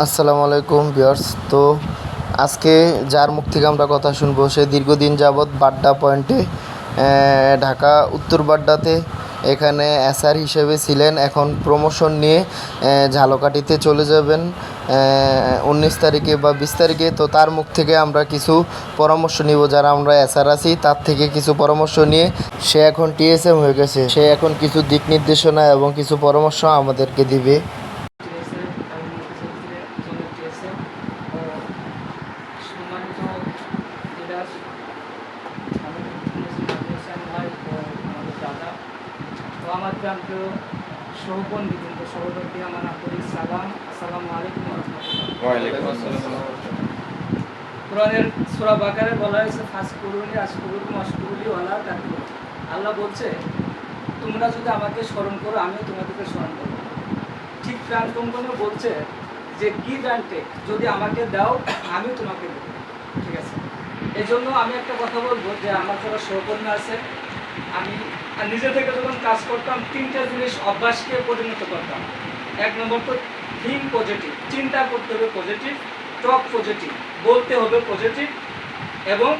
আসসালামু আলাইকুম ভিউয়ার্স। তো আজকে যার মুখ থেকে আমরা কথা শুনবো, সে দীর্ঘদিন যাবৎ বাড্ডা পয়েন্টে ঢাকা উত্তর বাড্ডাতে এখানে এসআর হিসেবে ছিলেন। এখন প্রমোশন নিয়ে ঝালকাঠিতে চলে যাবেন 19 তারিখে বা 20 তারিখে। তো তার মুখ থেকে আমরা কিছু পরামর্শ নিব, যারা আমরা এসআর আছি তার থেকে কিছু পরামর্শ নিয়ে সে এখন টিএসএম হয়ে গেছে। সে এখন কিছু দিক নির্দেশনা এবং কিছু পরামর্শ আমাদেরকে দিবে। সম্মানিত লিডার, ভাই ও আমাদের দাদা ও আমার প্রান্তীয় সহকর্মী কিন্তু সহকর্মী আমার আন্তরিক সালাম। আসসালামু আলাইকুম রহমতুল্লাহ। কোরআনের সূরা বাকারায় বলা হয়েছে ফাসকুরুনি আশকুরুকুম আশকুরুলি ওয়ালা তাকফুর। আল্লাহ বলছে তোমরা যদি আমাকে স্মরণ করো আমিও তোমাদেরকে স্মরণ করবো। ঠিক প্রাণকম্পনও বলছে যে গিভ অ্যান্ড টেক, যদি আমাকে দাও আমিও তোমাকে দেবো। ঠিক আছে, এই জন্য আমি একটা কথা বলবো যে আমার যারা সহকর্মী আছে, আমি নিজে থেকে যখন কাজ করতাম 3টা জিনিস অভ্যাসকে পরিণত করতাম। 1 নম্বর তো থিঙ্ক পজিটিভ, চিন্তা করতে হবে পজিটিভ, টক পজিটিভ, বলতে হবে পজিটিভ এবং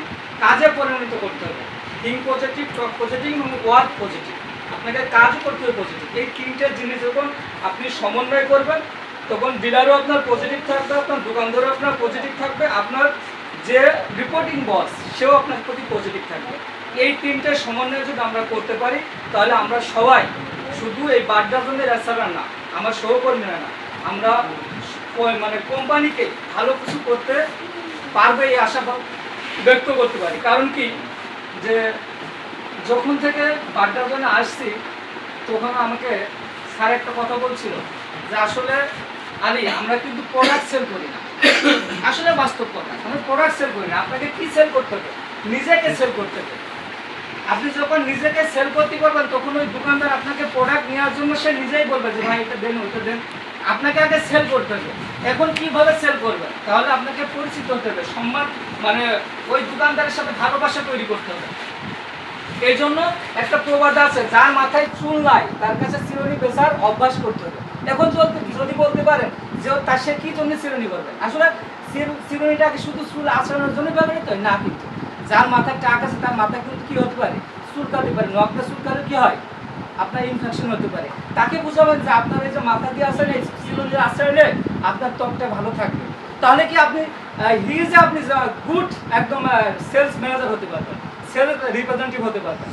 কাজে পরিণত করতে হবে। থিঙ্ক পজিটিভ, টক পজিটিভ এবং ওয়ার্ক পজিটিভ। আপনাকে কাজও করতে হবে পজিটিভ। এই 3টে জিনিস যখন আপনি সমন্বয় করবেন তখন ডিলারও আপনার পজিটিভ থাকবে, আপনার দোকানদারও আপনার পজিটিভ থাকবে, আপনার যে রিপোর্টিং বস সেও আপনার প্রতি পজিটিভ থাকবে। এই 3টে সমন্বয় যদি আমরা করতে পারি তাহলে আমরা সবাই, শুধু এই বাড্ডা জনের এসআর না, আমার সহকর্মীরা না, আমরা মানে কোম্পানিকে ভালো কিছু করতে পারবে এই আশা ব্যক্ত করতে পারি। কারণ কি, যে যখন থেকে বাড্ডা জনে আসছি তখন আমাকে স্যার একটা কথা বলছিল যে আসলে আলী আমরা কিন্তু প্রোডাক্ট সেল করি না। আসলে বাস্তব কথা, আমরা প্রোডাক্ট সেল করি না। আপনাকে কি সেল করতে হবে? নিজেকে সেল করতে হবে। আপনি যখন নিজেকে সেল করতে পারবেন তখন ওই দোকানদার আপনাকে প্রোডাক্ট নেওয়ার জন্য সে নিজেই বলবে যে ভাই এটা দেন ওইটা দেন। আপনাকে আগে সেল করতে হবে। এখন কিভাবে সেল করবেন? তাহলে আপনাকে পরিচিত হতে হবে, সম্মান মানে ওই দোকানদারের সাথে ভালোবাসা তৈরি করতে হবে। এই জন্য একটা প্রবাদ আছে, যার মাথায় চুল নাই তার কাছে চিরুনি বেচার অভ্যাস করতে হবে। এখন যদি বলতে পারেন যে তার সে কি জন্য চিরুনি করবে, আসলে চিরুনিটাকে শুধু চুল আঁচড়ানোর জন্য ব্যবহৃত হয় না, কিন্তু যার মাথায় টাক আছে তার মাথায় কিন্তু কি হতে পারে, চুলকাতে পারে। নখটা চুলকালে কি হয়, আপনার ইনফেকশন হতে পারে। তাকে বুঝাবেন যে আপনার এই যে মাথা দিয়ে আসেন এই চিরুনির আশ্রয় আপনার ত্বকটা ভালো থাকবে। তাহলে কি আপনি হিজে আপনি গুড একদম সেলস ম্যানেজার হতে পারবেন, সেলস রিপ্রেজেন্টেটিভ হতে পারবেন।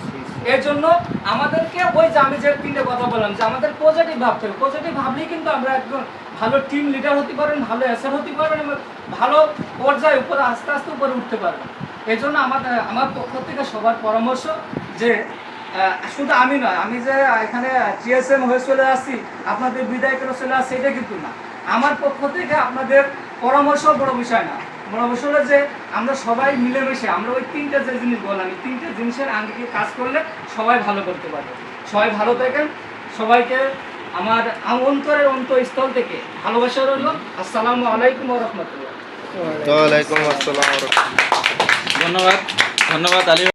এর জন্য আমাদেরকে ওই যে আমি যে 3টে কথা বললাম যে আমাদের পজিটিভ ভাবতে হবে। পজিটিভ ভাবলেই কিন্তু আমরা একদম ভালো টিম লিডার হতে পারবেন, ভালো এসআর হতে পারবেন এবং ভালো পর্যায়ে উপরে আস্তে আস্তে উপরে উঠতে পারবেন। এই জন্য আমার পক্ষ থেকে সবার পরামর্শ যে শুধু আমি নয়, আমি যে এখানে জিএসএম হয়ে চলে আসছি, আপনাদের বিদায় করে চলে আসছি, এটা কিন্তু না। আমার পক্ষ থেকে আপনাদের পরামর্শ বড় বিষয় না, বড় বিষয় হলো যে আমরা সবাই মিলেমিশে আমরা ওই 3টে যে জিনিস বললাম, এই 3টে জিনিসের আঙ্গিকে কাজ করলে সবাই ভালো করতে পারবে। সবাই ভালো থাকেন। সবাইকে আমার অন্তরের অন্তঃস্থল থেকে ভালোবাসা রইল। আসসালামু আলাইকুম ওয়া রাহমাতুল্লাহ। ওয়ালাইকুম আসসালাম। ধন্যবাদ। ধন্যবাদ আলী।